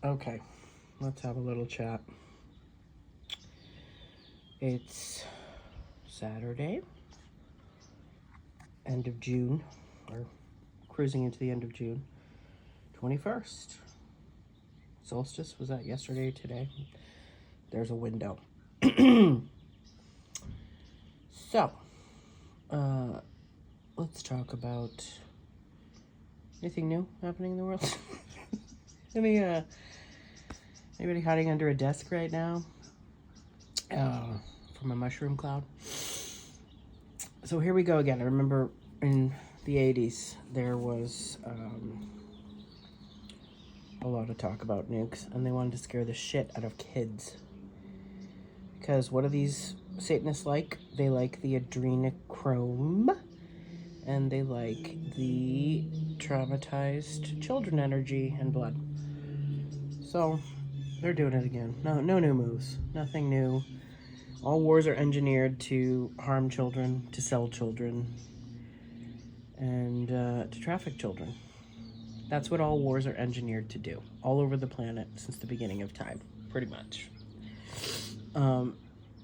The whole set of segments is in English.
Okay, let's have a little chat. It's Saturday, end of June, or cruising into the end of June, 21st. Solstice, was that yesterday or today? There's a window. So, uh, let's talk about anything new happening in the world. Anybody hiding under a desk right now? From a mushroom cloud. So here we go again. I remember in the 80s there was a lot of talk about nukes, and they wanted to scare the shit out of kids. Because what are these Satanists like? They like the adrenochrome, and they like the traumatized children energy and blood. So they're doing it again. No new moves. Nothing new. All wars are engineered to harm children, to sell children, and to traffic children. That's what all wars are engineered to do, all over the planet since the beginning of time, pretty much.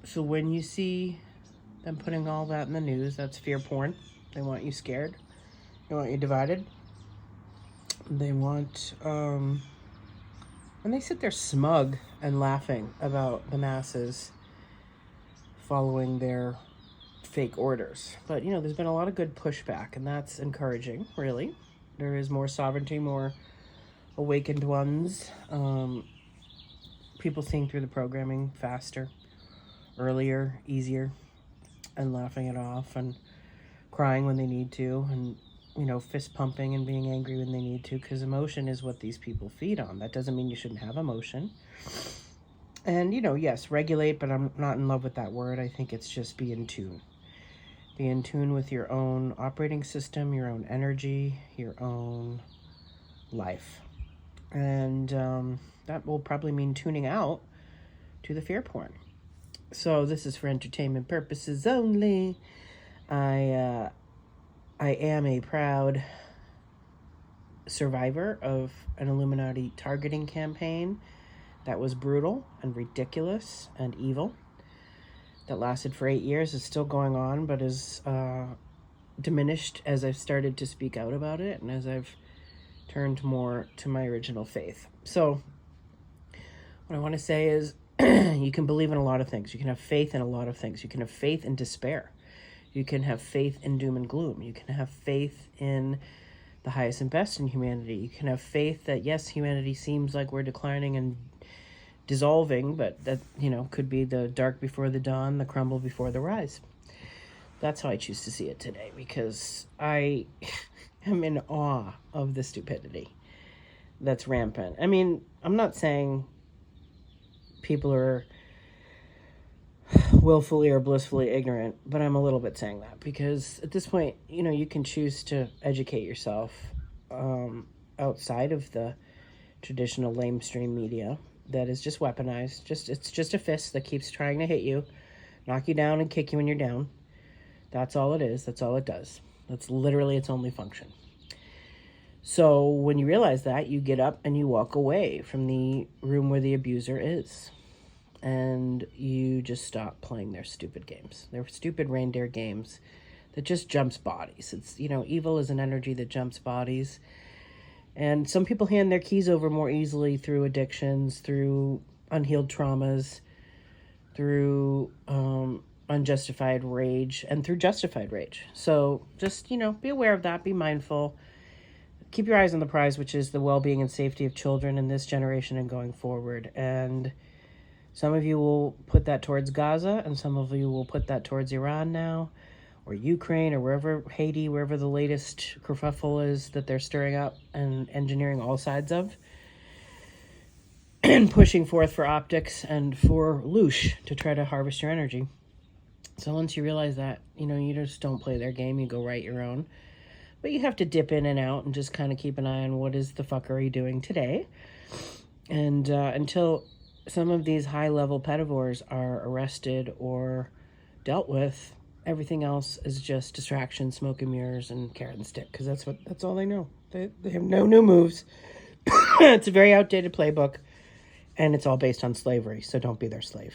So when you see them putting all that in the news, that's fear porn. They want you scared. They want you divided. They want, and they sit there smug and laughing about the masses following their fake orders. But, there's been a lot of good pushback, and that's encouraging, really. There is more sovereignty, more awakened ones, people seeing through the programming faster, earlier, easier, and laughing it off, and crying when they need to, and, fist pumping and being angry when they need to, because emotion is what these people feed on. That doesn't mean you shouldn't have emotion. And, yes, regulate, but I'm not in love with that word. I think it's just be in tune. Be in tune with your own operating system, your own energy, your own life. And that will probably mean tuning out to the fear porn. So this is for entertainment purposes only. I am a proud survivor of an Illuminati targeting campaign that was brutal and ridiculous and evil, that lasted for 8 years, is still going on, but is diminished as I've started to speak out about it and as I've turned more to my original faith. So what I want to say is you can believe in a lot of things. You can have faith in a lot of things. You can have faith in despair. You can have faith in doom and gloom. You can have faith in the highest and best in humanity. You can have faith that, yes, humanity seems like we're declining and dissolving, but that, could be the dark before the dawn, the crumble before the rise. That's how I choose to see it today, because I am in awe of the stupidity that's rampant. I mean, I'm not saying people are willfully or blissfully ignorant, but I'm a little bit saying that, because at this point, you can choose to educate yourself outside of the traditional lamestream media that is just weaponized. It's just a fist that keeps trying to hit you, knock you down, and kick you when you're down. That's all it is. That's all it does. That's literally its only function. So when you realize that, you get up and you walk away from the room where the abuser is. And you just stop playing their stupid games. Their stupid reindeer games that just jumps bodies. It's, evil is an energy that jumps bodies. And some people hand their keys over more easily through addictions, through unhealed traumas, through unjustified rage, and through justified rage. So just, be aware of that. Be mindful. Keep your eyes on the prize, which is the well-being and safety of children in this generation and going forward. And some of you will put that towards Gaza, and some of you will put that towards Iran now, or Ukraine, or wherever, Haiti, wherever the latest kerfuffle is that they're stirring up and engineering all sides of, and pushing forth for optics and for loosh to try to harvest your energy. So once you realize that, you just don't play their game, you go write your own. But you have to dip in and out and just kind of keep an eye on what is the fuckery doing today. And until some of these high-level pedivores are arrested or dealt with, everything else is just distraction, smoke and mirrors, and carrot and stick, because that's all they know. They have no new moves. It's a very outdated playbook, and it's all based on slavery, so don't be their slave.